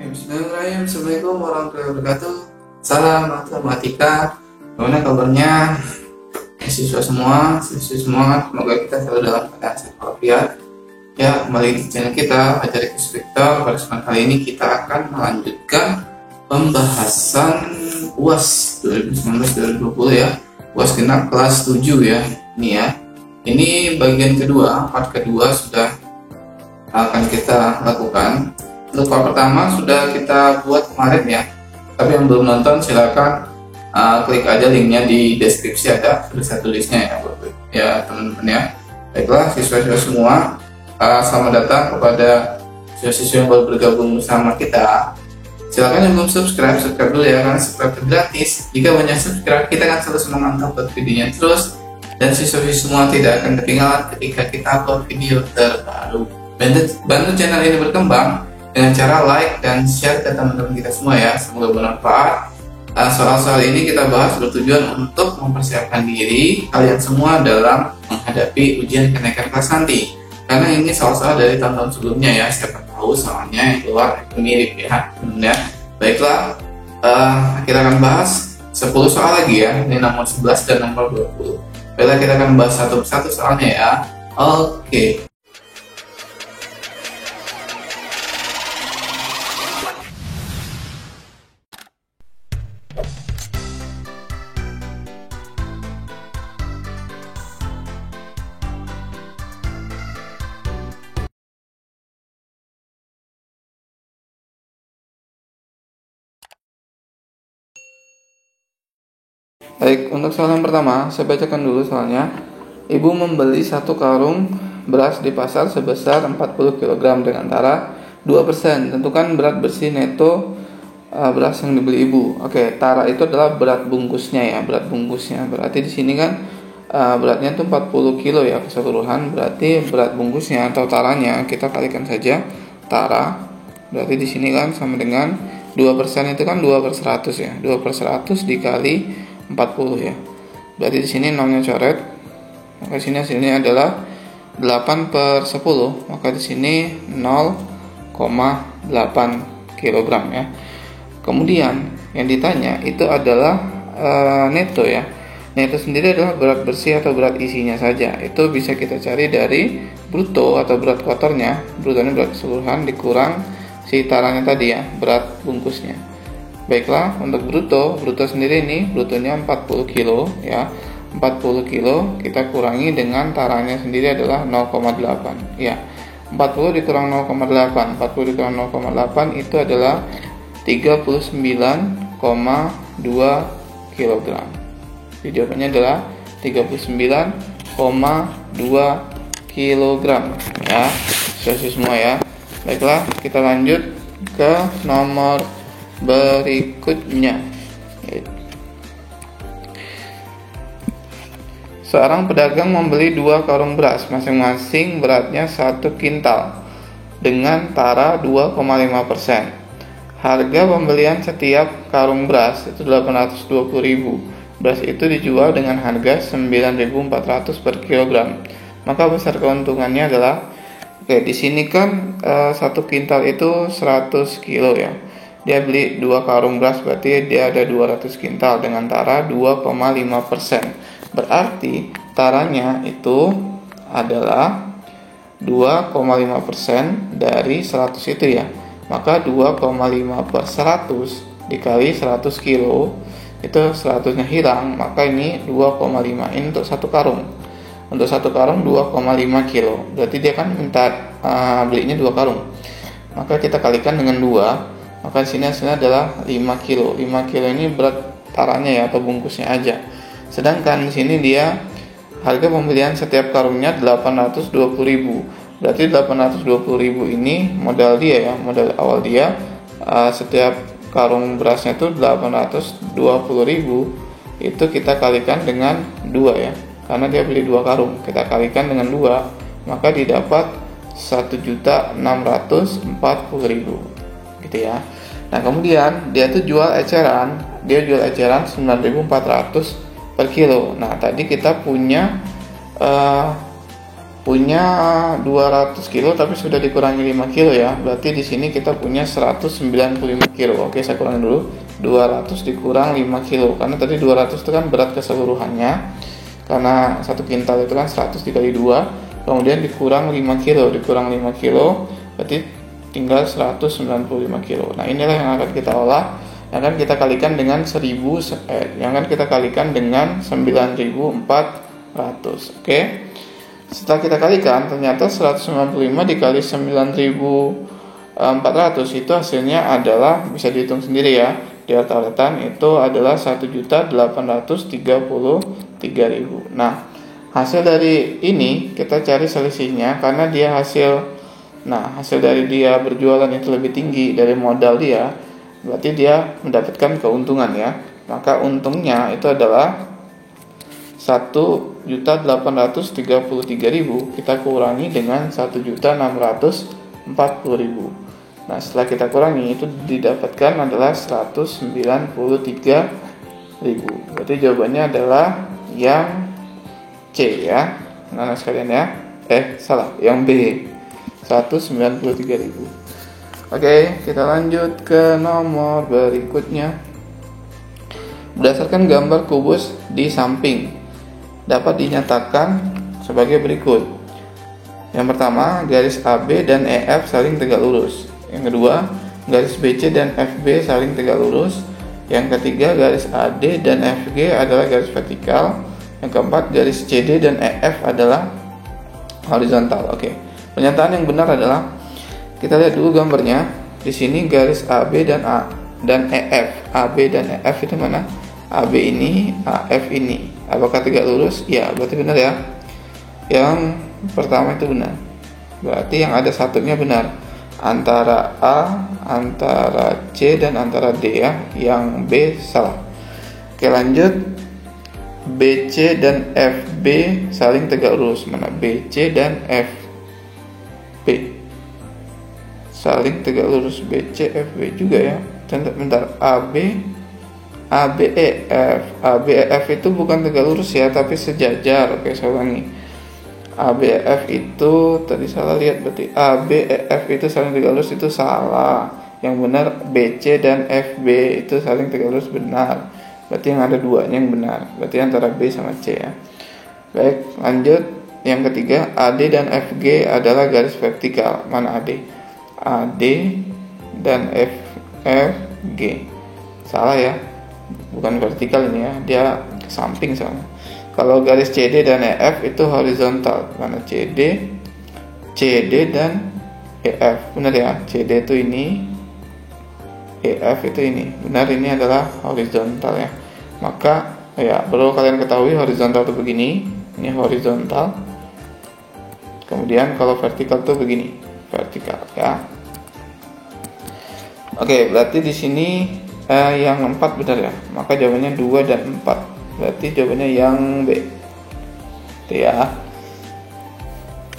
Bismillahirrahmanirrahim. Assalamualaikum warahmatullahi wabarakatuh. Salam matematika. Gimana kabarnya siswa semua? Semoga kita selalu dalam keadaan sehat walafiat. Ya, kembali di channel kita Ajar Vector. Pada kesempatan kali ini kita akan melanjutkan pembahasan UAS 2019-2020 ya. UAS genap kelas 7 ya. Ini ya. Ini bagian kedua, part kedua sudah akan kita lakukan. Untuk part pertama sudah kita buat kemarin ya, tapi yang belum nonton silakan klik aja linknya di deskripsi, ada sudah saya tulisnya ya teman-teman ya. Baiklah siswa-siswa semua, selamat datang kepada siswa-siswa yang baru bergabung bersama kita. Silakan yang belum subscribe dulu ya, karena subscribe gratis. Jika banyak subscribe kita akan selalu semangat upload videonya terus, dan siswa-siswa semua tidak akan ketinggalan ketika kita upload video terbaru. Bantu channel ini berkembang dengan cara like dan share ke teman-teman kita semua ya, semoga bermanfaat. Soal-soal ini kita bahas bertujuan untuk mempersiapkan diri kalian semua dalam menghadapi ujian kenaikan kelas nanti, karena ini soal-soal dari tahun-tahun sebelumnya ya, siapa tahu soalnya yang keluar itu mirip ya. Baiklah, kita akan bahas 10 soal lagi ya, ini nomor 11 dan nomor 20. Baiklah, kita akan bahas satu persatu soalnya ya. Oke. Baik, untuk soal yang pertama, saya bacakan dulu soalnya. Ibu membeli 1 karung beras di pasar sebesar 40 kg dengan tara 2%. Tentukan berat bersih neto beras yang dibeli ibu. Oke, tara itu adalah berat bungkusnya ya, berat bungkusnya. Berarti di sini kan beratnya itu 40 kilo ya keseluruhan. Berarti berat bungkusnya atau taranya kita kalikan saja tara. Berarti di sini kan sama dengan 2% itu kan 2/100 ya. 2/100 dikali 40 ya. Berarti di sini nolnya coret. Maka di sini hasilnya adalah 8/10. Maka di sini 0,8 kg ya. Kemudian yang ditanya itu adalah neto ya. Neto sendiri adalah berat bersih atau berat isinya saja. Itu bisa kita cari dari bruto atau berat kotornya. Brutonya berat keseluruhan dikurang si taranya tadi ya, berat bungkusnya. Baiklah, untuk bruto sendiri ini brutonya 40 kilo ya. 40 kilo kita kurangi dengan taranya sendiri adalah 0,8 ya. 40 dikurang 0,8, 40 dikurang 0,8 itu adalah 39,2 kg. Jadi jawabannya adalah 39,2 kg ya. Selesai semua ya. Baiklah, kita lanjut ke nomor berikutnya. Seorang pedagang membeli 2 karung beras, masing-masing beratnya 1 kintal dengan tara 2,5%. Harga pembelian setiap karung beras itu 820.000. Beras itu dijual dengan harga 9.400 per kilogram. Maka besar keuntungannya adalah, di sini kan 1 kintal itu 100 kilo ya. Dia beli 2 karung beras, berarti dia ada 200 kintal dengan tara 2,5%. Berarti taranya itu adalah 2,5% dari 100 itu ya. Maka 2,5/100 dikali 100 kilo, itu 100-nya hilang, maka ini 2,5 ini untuk 1 karung. Untuk 1 karung 2,5 kilo. Berarti dia kan minta belinya 2 karung. Maka kita kalikan dengan 2. Maka di sini hasilnya adalah 5 kilo. 5 kilo ini berat taranya ya, atau bungkusnya aja. Sedangkan di sini dia harga pembelian setiap karungnya 820.000. Berarti 820.000 ini modal dia ya, modal awal dia. Setiap karung berasnya itu 820.000. Itu kita kalikan dengan 2 ya. Karena dia beli 2 karung, kita kalikan dengan 2, maka didapat 1.640.000 gitu ya. Nah, kemudian dia tuh jual eceran 9.400 per kilo. Nah, tadi kita punya punya 200 kilo tapi sudah dikurangi 5 kilo ya. Berarti di sini kita punya 195 kilo. Oke, saya kurangi dulu. 200 dikurang 5 kilo. Karena tadi 200 itu kan berat keseluruhannya. Karena 1 kintal itu kan 100 dikali 2. Kemudian dikurang 5 kilo. Dikurang 5 kilo berarti tinggal 195 kilo. Nah, inilah yang akan kita olah. Yang akan kita kalikan dengan 9.400. Oke. Setelah kita kalikan, ternyata 195 dikali 9.400 itu hasilnya adalah, bisa dihitung sendiri ya, di rata-rata itu adalah 1.833.000. Nah, hasil dari ini kita cari selisihnya karena dia hasil dari dia berjualan itu lebih tinggi dari modal dia, berarti dia mendapatkan keuntungan ya. Maka untungnya itu adalah 1.833.000 kita kurangi dengan 1.640.000. Nah, setelah kita kurangi itu didapatkan adalah 193.000. Berarti jawabannya adalah yang C ya. Nah, sekalian ya. Salah, yang B. 193.000. Oke, kita lanjut ke nomor berikutnya. Berdasarkan gambar kubus di samping dapat dinyatakan sebagai berikut. Yang pertama, garis AB dan EF saling tegak lurus. Yang kedua, garis BC dan FB saling tegak lurus. Yang ketiga, garis AD dan FG adalah garis vertikal. Yang keempat, garis CD dan EF adalah horizontal. Oke. Pernyataan yang benar adalah, kita lihat dulu gambarnya. Di sini garis AB dan EF. AB dan EF itu mana? AB ini, AF ini. Apakah tegak lurus? Ya, berarti benar ya. Yang pertama itu benar. Berarti yang ada satunya benar. Antara A, antara C, dan antara D ya. Yang B salah. Oke, lanjut. BC dan FB saling tegak lurus. Mana? BC dan FB saling tegak lurus. BC, FB juga ya. Bentar. ABEF itu bukan tegak lurus ya, tapi sejajar. Oke, saya ulangi. ABEF itu tadi salah lihat, berarti ABEF itu saling tegak lurus itu salah. Yang benar BC dan FB itu saling tegak lurus benar. Berarti yang ada duanya yang benar. Berarti antara B sama C ya. Baik, lanjut. Yang ketiga, AD dan FG adalah garis vertikal. Mana AD? AD dan FG. Salah ya. Bukan vertikal ini ya, dia ke samping soalnya. Kalau garis CD dan EF itu horizontal. Mana CD dan EF. Benar ya, CD itu ini, EF itu ini. Benar, ini adalah horizontal ya. Maka ya, perlu kalian ketahui horizontal itu begini. Ini horizontal. Kemudian kalau vertikal itu begini, vertikal ya. Oke, berarti di sini yang 4 benar ya. Maka jawabannya 2 dan 4. Berarti jawabannya yang B. Itu ya.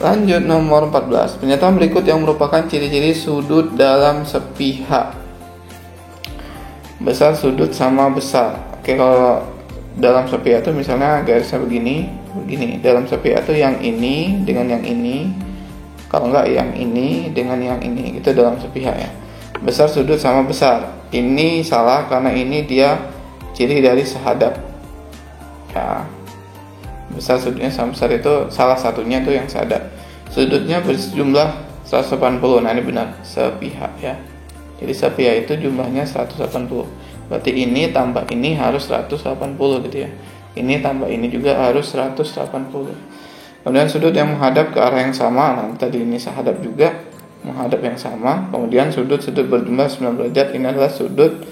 Lanjut nomor 14. Pernyataan berikut yang merupakan ciri-ciri sudut dalam sepihak. Besar sudut sama besar. Oke, kalau dalam sepihak itu misalnya garisnya begini. Dalam sepihak itu yang ini dengan yang ini. Kalau enggak yang ini dengan yang ini. Itu dalam sepihak ya. Besar sudut sama besar. Ini salah karena ini dia ciri dari sehadap. Ya. Besar sudutnya sama besar itu salah satunya itu yang sehadap. Sudutnya berjumlah 180. Nah, ini benar, sepihak ya. Jadi sepihak itu jumlahnya 180. Berarti ini tambah ini harus 180 gitu ya. Ini tambah ini juga harus 180. Kemudian sudut yang menghadap ke arah yang sama. Nah, tadi ini sehadap juga. Menghadap yang sama, kemudian sudut-sudut berjumlah 9 derajat. Ini adalah sudut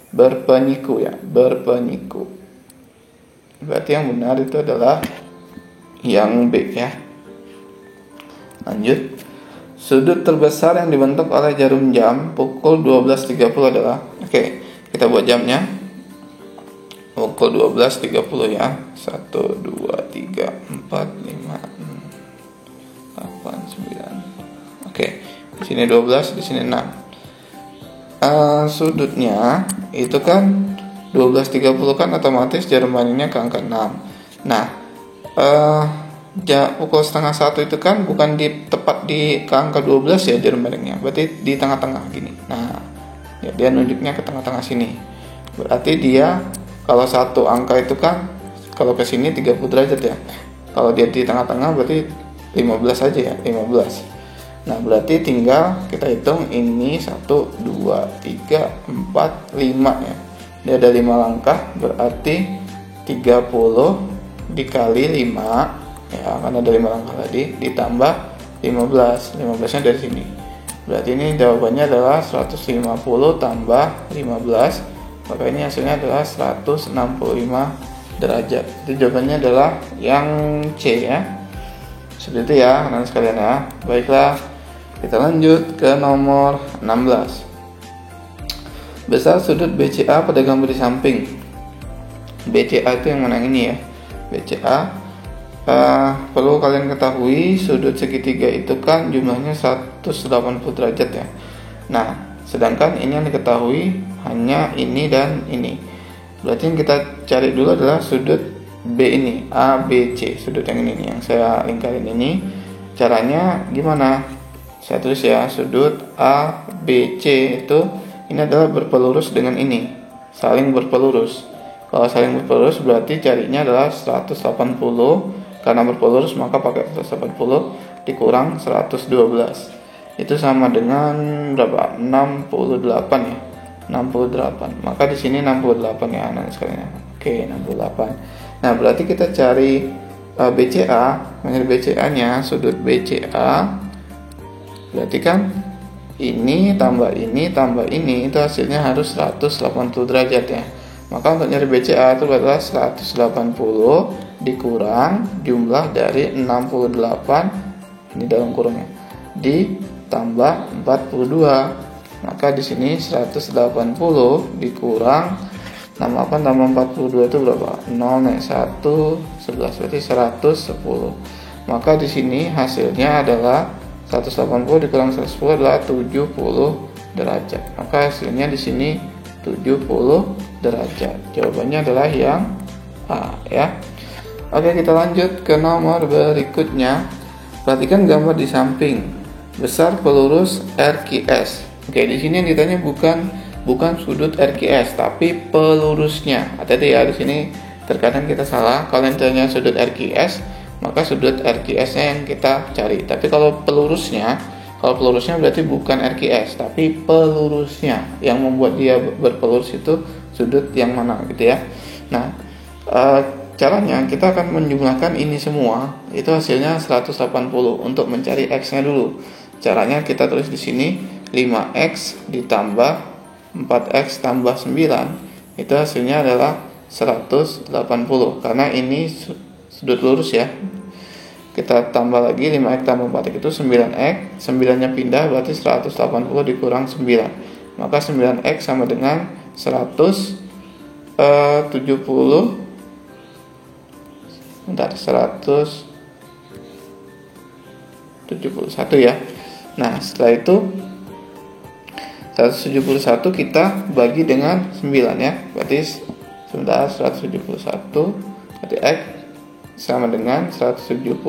berpenyiku ya, berpenyiku. Berarti yang benar itu adalah yang B ya. Lanjut. Sudut terbesar yang dibentuk oleh jarum jam pukul 12.30 adalah, oke, kita buat jamnya. Pukul 12.30 ya. 1 2 3 4 5 6 8 9. Oke. Di sini 12, di sini 6. Sudutnya itu kan 12.30 kan otomatis jarum bandingnya ke angka 6. Nah, pukul setengah 1 itu kan bukan tepat di ke angka 12 ya jarum merengnya, berarti di tengah-tengah gini. Nah, ya, dia nunjuknya ke tengah-tengah sini. Berarti dia kalau satu angka itu kan kalau ke sini 30 derajat ya. Kalau dia di tengah-tengah berarti 15 aja ya, 15. Nah, berarti tinggal kita hitung ini 1 2 3 4 5 ya. Dia ada 5 langkah, berarti 30 dikali 5 ya, kan ada 5 langkah tadi, ditambah 15 nya dari sini. Berarti ini jawabannya adalah 150 tambah 15, maka ini hasilnya adalah 165 derajat. Jadi jawabannya adalah yang C ya. Seperti itu ya teman-teman sekalian ya. Baiklah, kita lanjut ke nomor 16. Besar sudut BCA pada gambar di samping. BCA itu yang mana ini ya. BCA perlu kalian ketahui sudut segitiga itu kan jumlahnya 180 derajat ya. Nah, sedangkan ini yang diketahui hanya ini dan ini. Berarti yang kita cari dulu adalah sudut B ini, A, B, C. Sudut yang ini nih, yang saya lingkarin ini. Caranya gimana? Saya tulis ya, sudut A, B, C itu ini adalah berpelurus dengan ini, saling berpelurus. Kalau saling berpelurus berarti carinya adalah 180. Karena berpelurus maka pakai 180 dikurang 112. Itu sama dengan berapa? 68 ya. 68. Maka di sini 68 ya anak sekalian. Oke, 68. Nah, berarti kita cari BCA, mencari BCA-nya, sudut BCA. Berarti kan ini tambah ini itu hasilnya harus 180 derajat ya. Maka untuk nyari BCA itu adalah 180 dikurang jumlah dari 68 ini dalam kurungnya ditambah 42. Maka di sini 180 dikurang 68 tambah 42 itu berapa? 0 nih, 1 11 berarti 110. Maka di sini hasilnya adalah 180 dikurang 110 adalah 70 derajat. Maka hasilnya di sini 70 derajat. Jawabannya adalah yang A ya. Oke, kita lanjut ke nomor berikutnya. Perhatikan gambar di samping. Besar pelurus RQS. Oke, di sini yang ditanya bukan sudut RQS, tapi pelurusnya. Hati-hati ya, di sini terkadang kita salah. Kalau yang ditanya sudut RQS, maka sudut RQS-nya yang kita cari. Tapi kalau pelurusnya berarti bukan RQS, tapi pelurusnya. Yang membuat dia berpelurus itu sudut yang mana gitu ya. Nah, caranya kita akan menjumlahkan ini semua, itu hasilnya 180 untuk mencari X-nya dulu. Caranya kita tulis di sini 5X ditambah 4X tambah 9, itu hasilnya adalah 180 karena ini sudut lurus ya. Kita tambah lagi 5X tambah 4X itu 9X, 9-nya pindah berarti 180 dikurang 9. Maka 9X sama dengan 170 171 ya. Nah, setelah itu 171 kita bagi dengan 9 ya. Berarti sebentar 171 berarti X sama dengan 171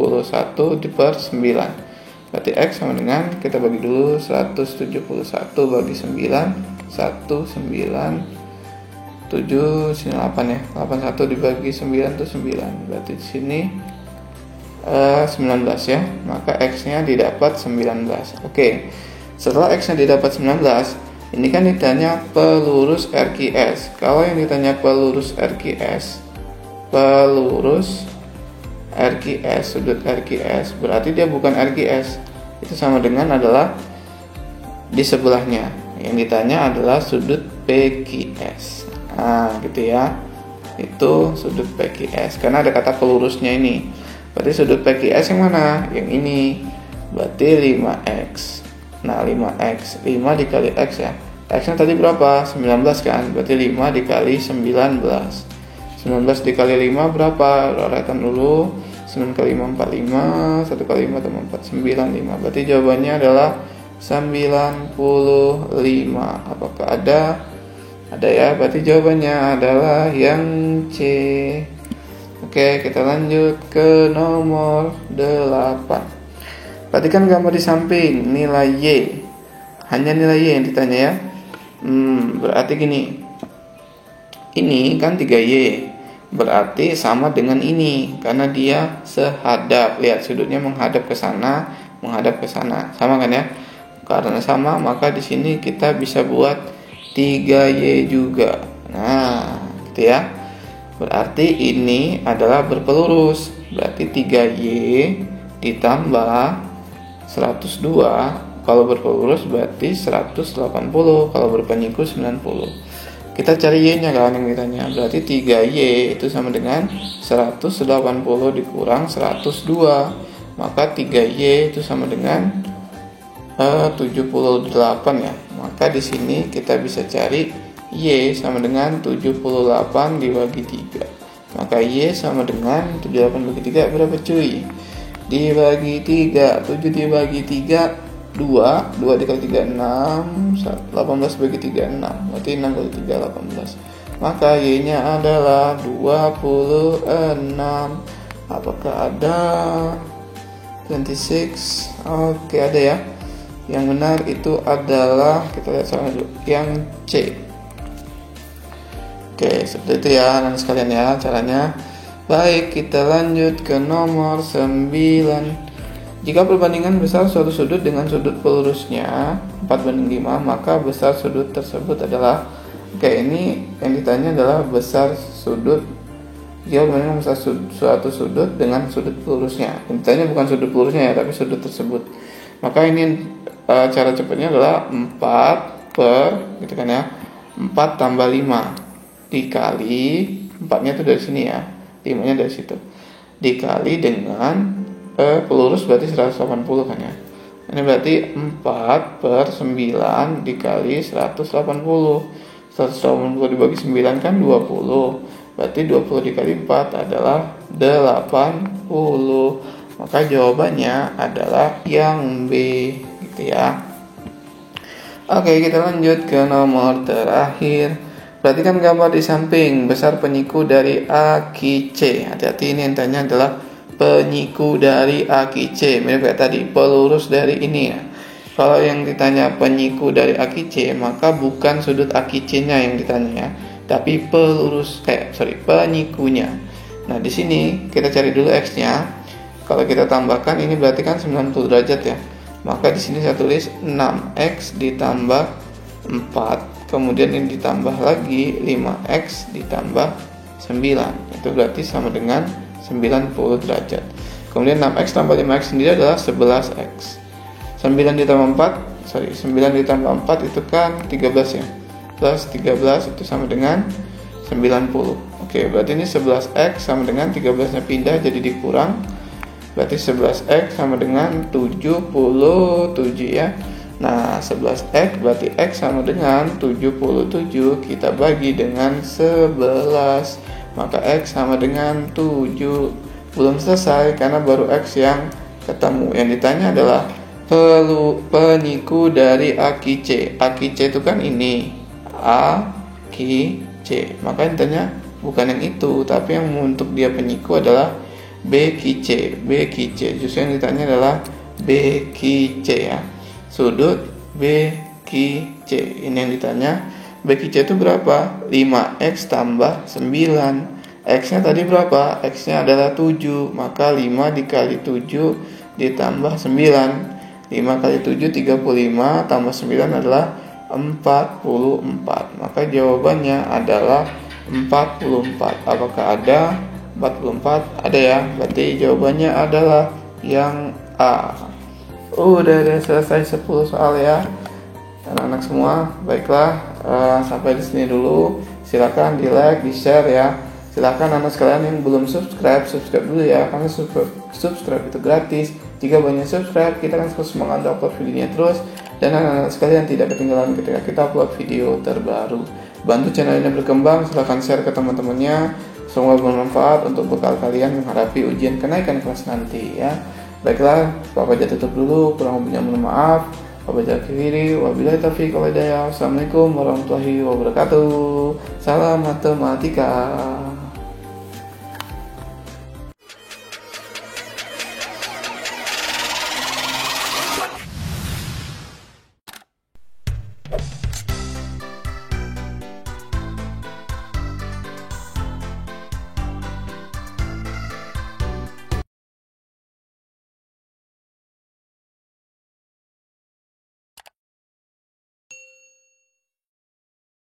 per 9. Berarti X sama dengan, kita bagi dulu 171 bagi 9 7 sini 8 ya. 81 dibagi 9 itu 9. Berarti di sini 19 ya. Maka X-nya didapat 19. Oke. Setelah X-nya didapat 19, ini kan ditanya pelurus RQS. Kalau yang ditanya pelurus RQS, sudut RQS, berarti dia bukan RQS. Itu sama dengan adalah di sebelahnya. Yang ditanya adalah sudut PQS. Nah, gitu ya. Itu sudut PQS karena ada kata pelurusnya ini. Berarti sudut PQS yang mana? Yang ini. Berarti 5X. Nah, 5X, 5 dikali X ya. X-nya tadi berapa? 19 kan? Berarti 5 dikali 19. 19 dikali 5 berapa? Raretan dulu. 9 kali 5 45, 1 kali 5 tambah 4 95. Berarti jawabannya adalah 95. Apakah ada? Ada ya. Berarti jawabannya adalah yang C. Oke, kita lanjut ke nomor 8. Perhatikan gambar di samping, nilai Y. Hanya nilai Y yang ditanya ya. Berarti gini. Ini kan 3Y. Berarti sama dengan ini karena dia sehadap. Lihat sudutnya menghadap ke sana, menghadap ke sana. Sama kan ya? Karena sama, maka di sini kita bisa buat 3Y juga. Nah, gitu ya. Berarti ini adalah berpelurus. Berarti 3Y ditambah 102. Kalau berpelurus berarti 180. Kalau berpenyiku 90. Kita cari Y-nya kan yang ditanya. Berarti 3Y itu sama dengan 180 dikurang 102. Maka 3Y itu sama dengan 78 ya. Maka di sini kita bisa cari Y sama dengan 78 dibagi 3. Maka Y sama dengan 78 bagi 3 berapa cuy? Dibagi 3, 7 dibagi 3 2 dikali 3 6, 18 bagi 3 6. Berarti 6 kali 3 18. Maka Y-nya adalah 26. Apakah ada 26? Oke, ada ya. Yang benar itu adalah, kita lihat sama dulu, yang C. Oke, seperti itu ya anak sekalian ya caranya. Baik, kita lanjut ke nomor 9. Jika perbandingan besar suatu sudut dengan sudut pelurusnya 4:5, maka besar sudut tersebut adalah, ini yang ditanya adalah besar sudut. Jika perbandingan besar suatu sudut dengan sudut pelurusnya. Yang ditanya bukan sudut pelurusnya ya, tapi sudut tersebut. Maka ini cara cepatnya adalah 4 per, gitu kan ya, 4 tambah 5 dikali, 4-nya itu dari sini ya, 5-nya dari situ, dikali dengan pelurus berarti 180 kan ya. Ini berarti 4 per 9 dikali 180. 180 dibagi 9 kan 20. Berarti 20 dikali 4 adalah 80. Maka jawabannya adalah yang B, gitu ya. Oke, kita lanjut ke nomor terakhir. Perhatikan gambar di samping, besar penyiku dari aki C. Hati-hati, ini yang tanya adalah penyiku dari aki C, mirip kayak tadi, pelurus dari ini ya. Kalau yang ditanya penyiku dari aki C, maka bukan sudut aki C-nya yang ditanya ya, tapi penyikunya. Nah, di sini kita cari dulu X-nya. Kalau kita tambahkan ini berarti kan 90 derajat ya. Maka di sini saya tulis 6X ditambah 4. Kemudian ini ditambah lagi 5X ditambah 9. Itu berarti sama dengan 90 derajat. Kemudian 6X tambah 5X sendiri adalah 11X. 9 ditambah 4 itu kan 13 ya. Plus 13 itu sama dengan 90. Oke, berarti ini 11X sama dengan 13-nya pindah jadi dikurang. Berarti 11X sama dengan 77 ya. Nah, 11X berarti X sama dengan 77. Kita bagi dengan 11. Maka X sama dengan 7. Belum selesai karena baru X yang ketemu. Yang ditanya adalah penyiku dari aki C. Aki C itu kan ini, aki C. Maka yang ditanya bukan yang itu, tapi yang untuk dia penyiku adalah BQC. Justru yang ditanya adalah BQC ya. Sudut BQC. Ini yang ditanya. BQC itu berapa? 5X tambah 9. X-nya tadi berapa? X-nya adalah 7. Maka 5 dikali 7 ditambah 9. 5 kali 7 35 tambah 9 adalah 44. Maka jawabannya adalah 44. Apakah ada 44? Ada ya. Berarti jawabannya adalah yang A. Udah selesai 10 soal ya anak-anak semua. Baiklah, sampai di sini dulu. Silakan di like, di share ya. Silakan anak sekalian yang belum subscribe dulu ya, karena subscribe itu gratis. Jika banyak subscribe, kita akan terus semangat upload videonya terus, dan anak-anak sekalian tidak ketinggalan ketika kita upload video terbaru. Bantu channel ini berkembang, silakan share ke teman-temannya. Semoga bermanfaat untuk bekal kalian menghadapi ujian kenaikan kelas nanti ya. Baiklah, Bapak Jah tutup dulu, kurang lebihnya mohon maaf. Bapak Jah akhiri, wabillahi taufiq wal hidayah. Assalamualaikum warahmatullahi wabarakatuh. Salam matematika.